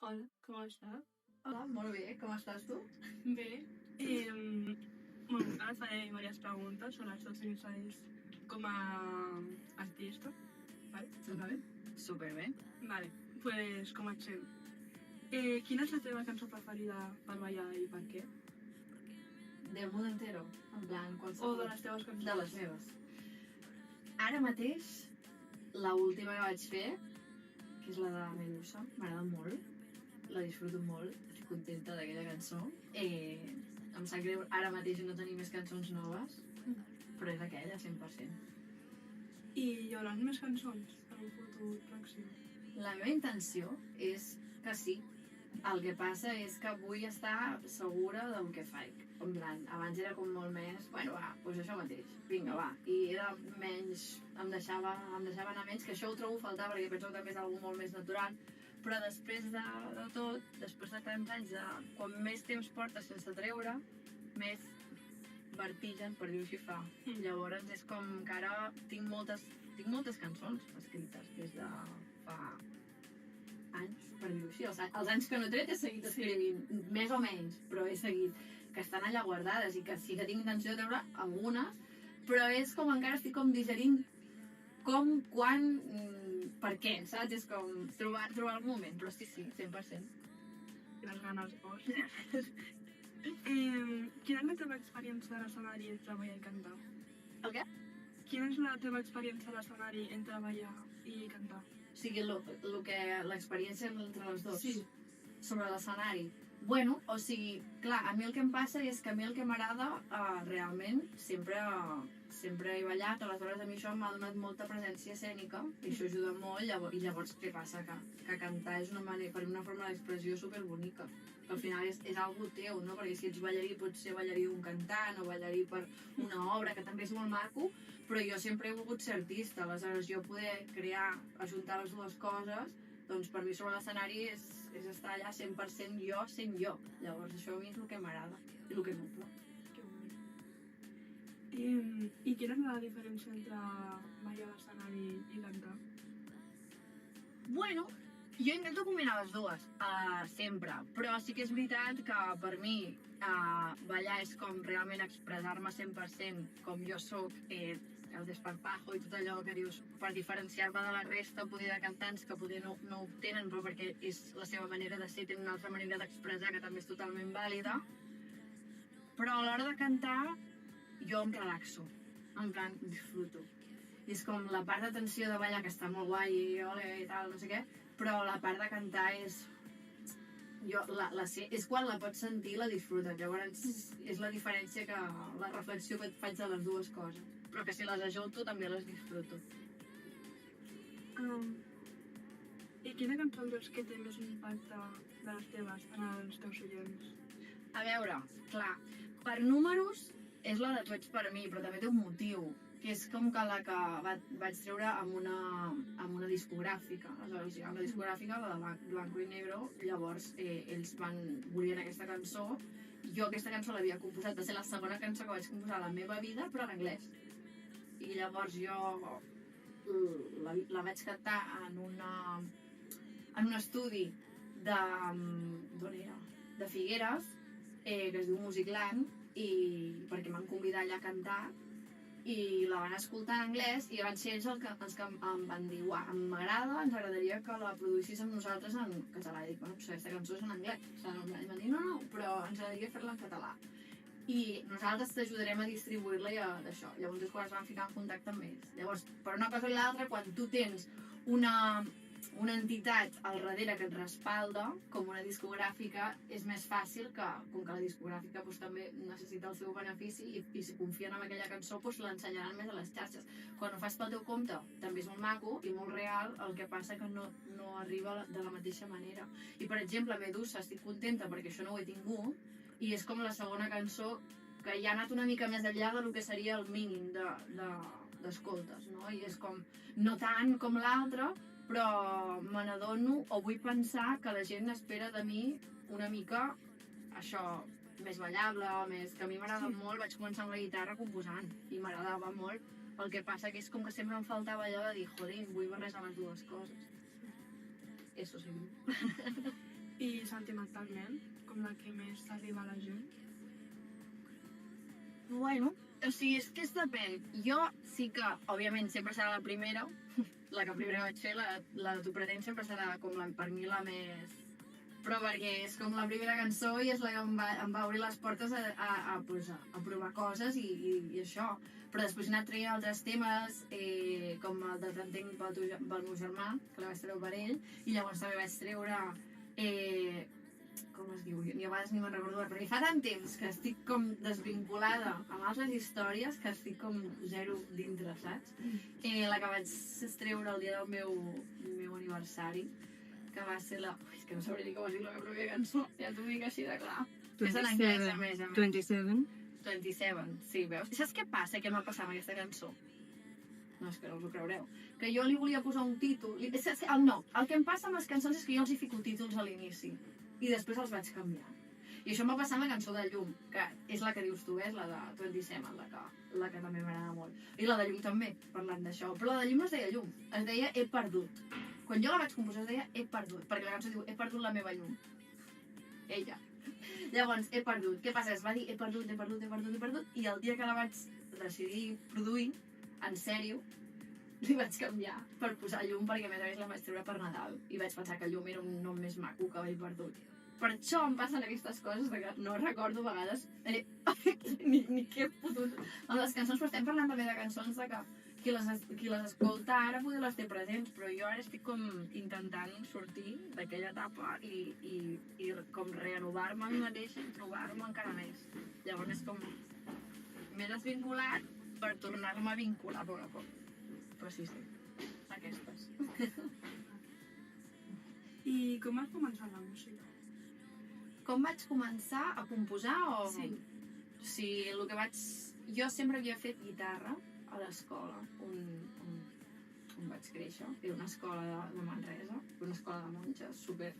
Hola, com estàs? Hola, molt bé, com estàs tu? Bé. Bueno, ara et faré diverses preguntes sobre els teus inicis com a artista. Vale? Està bé? Superbé. Vale, pues comencem. Quina és la teva cançó preferida per ballar i per què? Del mundo entero, en plan, O qualsevol. de les teves cançons? De les meves. Ara mateix, l'última que vaig fer, que és la de Medusa, m'agrada molt, la disfruto molt, estic contenta d'aquella cançó. Em sap greu ara mateix no tenir més cançons noves, però és aquella, 100%. I hi haurà més cançons en un futur pròxim? La meva intenció és que sí. El que passa és que vull estar segura del que faig. En plan, abans era com molt més, bueno, va, doncs això mateix, vinga, va. I era menys, em deixava anar menys, que això ho trobo a faltar perquè penso que també és algo molt més natural. Però després de tot, després de tants anys, quan més temps portes sense treure, més vertigen, per dir-ho així, fa. Llavors és com que ara tinc moltes cançons escrites des de fa anys, per dir-ho així. Els anys que no he tret he seguit escrivint, més o menys, però he seguit, que estan allà guardades i que sí que tinc intenció de treure algunes, però és com encara estic com digerint com, quan, per què, saps? És com trobar el moment, però sí, 100%. Quines ganes, vos. Quina és la teva experiència a l'escenari entre ballar i cantar? El què? Quina és la teva experiència a l'escenari entre ballar i cantar? O sigui, l'experiència entre les dues. Sí. Sobre l'escenari. Bueno, o sigui, clar, a mi el que em passa és que a mi el que m'agrada realment, sempre he ballat, aleshores a mi això m'ha donat molta presència escènica i això ajuda molt, i llavors què passa? Que cantar és per una forma d'expressió superbonica, que al final és algo teu, no? Perquè si ets ballarí pots ser ballarí d'un cantant o ballarí per una obra, que també és molt maco, però jo sempre he volgut ser artista, aleshores jo poder crear, ajuntar les dues coses, doncs per mi sobre l'escenari és estar allà 100% jo sent jo. Llavors això a mi és el que m'agrada i el que m'omple. Que bonic. I quina és la diferència entre ballar a l'escenari i cantar? Bueno, jo intento combinar les dues, sempre, però sí que és veritat que per mi ballar és com realment expressar-me 100% com jo soc, el desparpajo i tot allò que dius, per diferenciar-me de la resta poder de cantants que poder no ho tenen, però perquè és la seva manera de ser, tenen una altra manera d'expressar que també és totalment vàlida. Però a l'hora de cantar jo em relaxo, en plan, disfruto. I és com la part de tensió de ballar, que està molt guai i ole i tal, no sé què, però la part de cantar és... és quan la pots sentir i la disfrutes. Llavors és la diferència, la reflexió que et faig de les dues coses. Però que si les ajunto també les disfruto. I quina cançó creus que té més impacte de les teves en els teus oients? A veure, clar, per números és la de Tu ets per mi, però també té un motiu, que és com que la que vaig treure amb una discogràfica. Aleshores, amb la discogràfica, la de Blanco i Negro, llavors ells volien aquesta cançó. Jo aquesta cançó l'havia composat, va ser la segona cançó que vaig composar a la meva vida, però en anglès. I llavors jo la vaig cantar en un estudi de Figueres, que es diu Musicland, perquè m'han convidat allà a cantar, i la van escoltar en anglès i van ser ells els que em van dir m'agrada, ens agradaria que la produïssis amb nosaltres en català. I dic, bueno, doncs aquesta cançó és en anglès. I van dir, no, però ens agradaria fer-la en català. I nosaltres t'ajudarem a distribuir-la i d'això. Llavors és quan es van ficar en contacte amb ells. Llavors, per una cosa i l'altra, quan tu tens una entitat al darrere que et respalda, com una discogràfica, és més fàcil que, com que la discogràfica doncs, també necessita el seu benefici i si confien en aquella cançó doncs, l'ensenyaran més a les xarxes. Quan ho fas pel teu compte també és molt maco i molt real, el que passa que no arriba de la mateixa manera. I per exemple, Medusa, estic contenta perquè això no ho he tingut, i és com la segona cançó que ja ha anat una mica més enllà del que seria el mínim d'escoltes, no? I és com, no tant com l'altra, però me n'adono o vull pensar que la gent espera de mi una mica això, més ballable, més... que a mi m'agrada molt, vaig començar amb la guitarra composant i m'agradava molt, el que passa que és com que sempre em faltava allò de dir, joder, vull barrejar les dues coses. Eso sí. I sentimentalment, com la que més s'arriba a la gent. Bueno, o sigui, és depèn. Jo sí que, òbviament, sempre serà la primera, la que primera vaig fer, la de Tu pretens sempre serà com per mi la més... Però perquè és com la primera cançó i és la que em va obrir les portes a provar coses i això. Però després he anat traient altres temes, com el de T'entenc pel meu germà, que la vaig treure per ell, i llavors també vaig treure... com es diu? Jo a vegades ni me'n recordo, perquè fa tant temps que estic com desvinculada amb altres històries que estic com zero dintre, saps? La que vaig treure el dia del meu aniversari, que va ser la... És que no sabré ni com es diu la meva pròpia cançó, ja t'ho dic així de clar. És en anglès, a més. 27. 27, sí, veus? Saps què passa? Què m'ha passat amb aquesta cançó? No, és que no us ho creureu. Que jo li volia posar un títol... El que em passa amb les cançons és que jo els hi fico títols a l'inici i després els vaig canviar. I això m'ha passat amb la cançó de Llum, que és la que dius tu, és la de 27, la que també m'agrada molt. I la de Llum també, parlant d'això. Però la de Llum no es deia Llum, es deia He perdut. Quan jo la vaig composar es deia He perdut, perquè la cançó diu He perdut la meva llum. Ella. Llavors, he perdut. Què passa? Es va dir he perdut, i el dia que la vaig decidir produir, en sèrio, li vaig canviar per posar Llum, perquè a més la vaig treure per Nadal i vaig pensar que Llum era un nom més maco que He perdut. Per això em passen aquestes coses que no recordo a vegades ni què he putut amb les cançons, però estem parlant també de cançons de que qui les escolta ara poder les té presents, però jo ara estic com intentant sortir d'aquella etapa i com renovar-me a mi mateixa i trobar-me encara més. Llavors és com m'he desvinculat per tornar-me a vincular a poc a poc. Però sí, aquestes. I com has començat la música? Com vaig començar a composar o... Sí. O sigui, el que vaig... Jo sempre havia fet guitarra a l'escola on vaig créixer. Era una escola de Manresa, una escola de monges, super...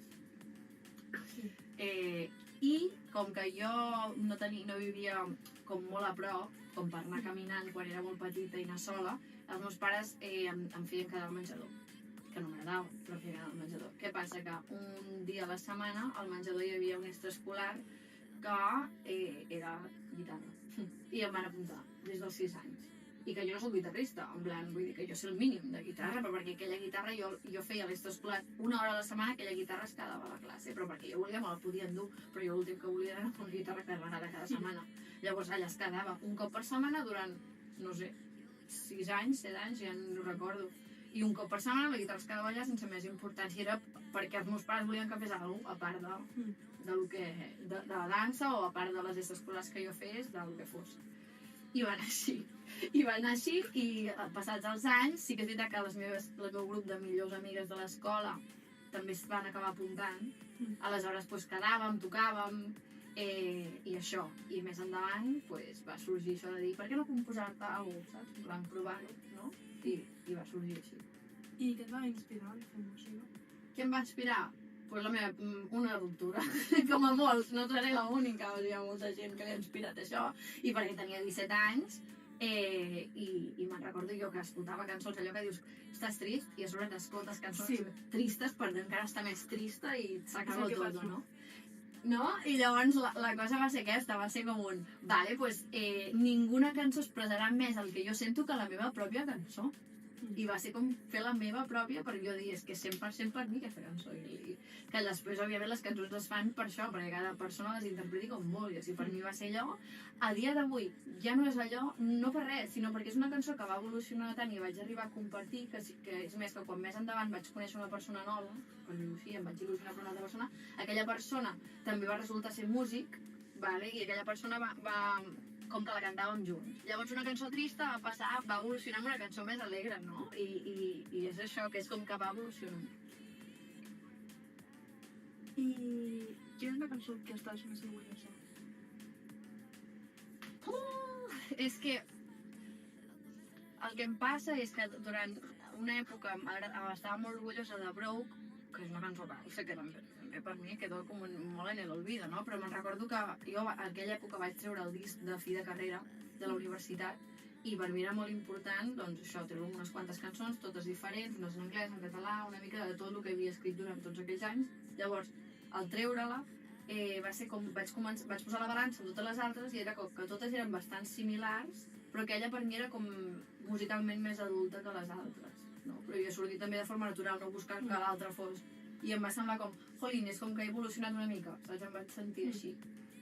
I com que jo no vivia com molt a prop, com per anar caminant quan era molt petita i anar sola, els meus pares em feien quedar al menjador, que no m'agradava, però feien quedar al menjador. Què passa? Que un dia a la setmana al menjador hi havia un extraescolar que era guitarra. I em van apuntar des dels 6 anys. I que jo no soc guitarrista, en plan, vull dir que jo sé el mínim de guitarra, però perquè aquella guitarra jo feia l'extraescolar 1 hora a la setmana, aquella guitarra es quedava a la classe, però perquè jo volia me la podia endur, però jo l'últim que volia era una guitarra carregada cada setmana. Llavors allà es quedava un cop per setmana durant, no sé, 6 anys, 7 anys, ja no ho recordo. I un cop per setmana la guitarra es quedava allà sense més importància, era perquè els meus pares volien que fes alguna cosa, a part de la dansa o a part de les extraescolars que jo fes, del que fos. I va anar així, i passats els anys, sí que és veritat que el meu grup de millors amigues de l'escola també es van acabar apuntant. Aleshores quedàvem, tocàvem, i això. I més endavant va sorgir això de dir per què no composar-te alguna cosa, saps? Vam provar-ho, no? I va sorgir així. I què et va inspirar a fer música? Què em va inspirar? Una ruptura, com a molts, no seré l'única, hi ha molta gent que li ha inspirat això, i perquè tenia 17 anys, i me'n recordo jo que escoltava cançons, allò que dius, estàs trist, i a sobre t'escoltes cançons tristes per encara estar més trista i s'acaba tot, no? No? I llavors la cosa va ser aquesta, va ser com vale, ninguna cançó expressarà més el que jo sento que la meva pròpia cançó. I va ser com fer la meva pròpia, perquè jo dic, és que 100% per mi aquesta cançó. I que després, òbviament, les cançons les fan per això, perquè cada persona les interpreti com vulgui. Si per mi va ser allò, a dia d'avui ja no és allò, no per res, sinó perquè és una cançó que va evolucionar tant i vaig arribar a compartir, que és més que quan més endavant vaig conèixer una persona nova, per dir-ho així, em vaig il·lusionar per una altra persona, aquella persona també va resultar ser músic, vale? I aquella persona va com que la cantàvem junts. Llavors una cançó trista va evolucionar en una cançó més alegre, no? I és això, que és com que va evolucionant. I quina és la cançó que estàs més orgullosa? És que el que em passa és que durant una època estava molt orgullosa de Broke, que és una cançó que sé que també per mi quedó com molt en l'olvido, no? Però me'n recordo que jo en aquella època vaig treure el disc de fi de carrera de la universitat i per mi era molt important, doncs això, treure unes quantes cançons, totes diferents, unes en anglès, en català, una mica de tot el que havia escrit durant tots aquells anys. Llavors, al treure-la, va ser com vaig posar la balança amb totes les altres i era com que totes eren bastant similars, però aquella per mi era com musicalment més adulta que les altres, no? Però jo he sortit també de forma natural, no buscant que l'altra fos. I em va semblar com, jolín, és com que he evolucionat una mica, saps? Em vaig sentir així.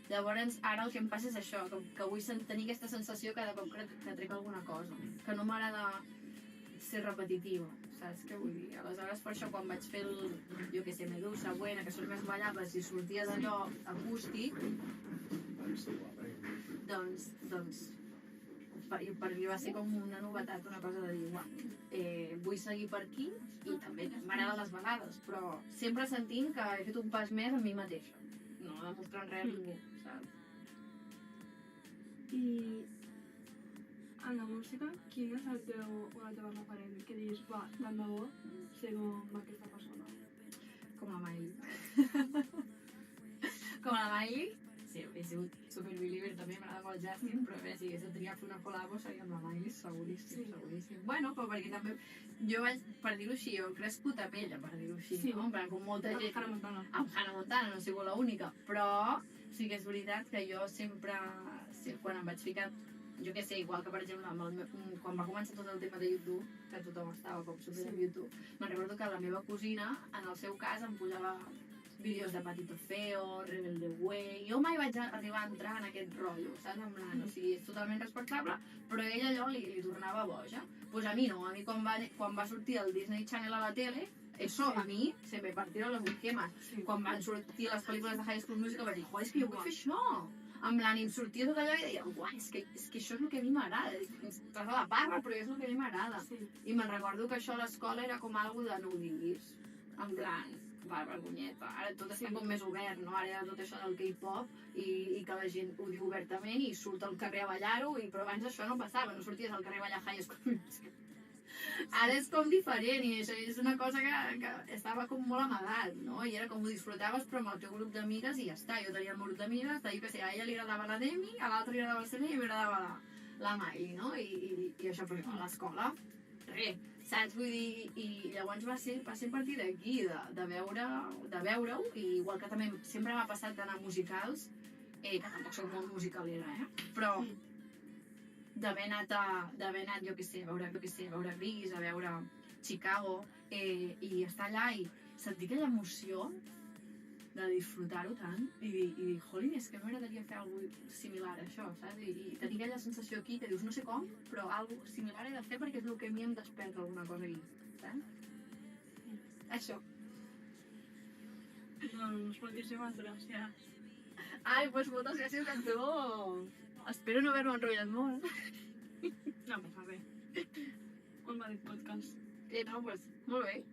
Llavors, ara el que em passa és això, que vull tenir aquesta sensació cada cop que trec alguna cosa, que no m'agrada ser repetitiva, saps què vull dir? Aleshores, per això, quan vaig fer jo què sé, Medusa, Buena, que són més ballables i sortia d'allò acústic, doncs per mi va ser com una novetat, una cosa de dir, vull seguir per aquí i també m'agraden les balades, però sempre sentint que he fet un pas més amb mi mateixa, no demostrant res a ningú, saps? I en la música, quin és el teu referent? Que diguis, va, tant de bo ser com aquesta persona. Com la Miley. Com la Miley? Sí, he sigut superbeliever, també m'agrada molt Justin, però bé, si hagués de triar fer una col·labo seria amb la Miley, seguríssim, seguríssim. Bueno, però perquè també, jo vaig, per dir-ho així, jo he crescut amb ella, per dir-ho així, no? En plan, com molta gent. Hannah Montana. Amb Hannah Montana, no he sigut l'única, però sí que és veritat que jo sempre, quan em vaig ficar, jo què sé, igual que per exemple, quan va començar tot el tema de YouTube, que tothom estava com super en YouTube, me'n recordo que la meva cosina, en el seu cas, em posava vídeos de Patito Feo, Rebelde Way. Jo mai vaig arribar a entrar en aquest rotllo, saps? En plan, o sigui, és totalment respectable, però ella allò li tornava boja. Pues a mi no, a mi quan va sortir el Disney Channel a la tele, eso a mi se me partieron los esquemas. Quan van sortir les pel·lícules de High School Musical vaig dir, és que jo vull fer això. En plan, i em sortia tot allò i deia, és que això és el que a mi m'agrada. Estàs a la parra, però és el que a mi m'agrada. I me'n recordo que això a l'escola era com algo de no ho diguis. En plan, va, vergonyeta. Ara tot està com més obert, no? Ara hi ha tot això del K-pop i que la gent ho diu obertament i surt al carrer a ballar-ho, però abans això no passava, no sorties al carrer a ballar High School Musical. Ara és com diferent i això és una cosa que estava com molt amagat, no? I era com ho disfrutaves però amb el teu grup d'amigues i ja està. Jo tenia el meu grup d'amigues, jo què sé, a ella li agradava la Demi, a l'altre li agradava la Celia i m'agradava la Miley, no? I això, però a l'escola, res. Saps? Vull dir, i llavors va ser a partir d'aquí, de veure-ho, i igual que també sempre m'ha passat d'anar a musicals, que tampoc soc molt musicalera, però d'haver anat, jo què sé, a veure Grease, a veure Chicago, i estar allà i sentir aquella emoció de disfrutar-ho tant i dir, jolín, és que m'agradaria fer alguna cosa similar a això, saps? I tenir aquella sensació aquí que dius, no sé com, però alguna cosa similar he de fer perquè és el que a mi em desperta alguna cosa aquí, saps? Això. Doncs moltíssimes gràcies. Ai, doncs moltes gràcies a tu. Espero no haver-me enrotllat molt. No passa res. On va dit podcast? No, doncs, molt bé.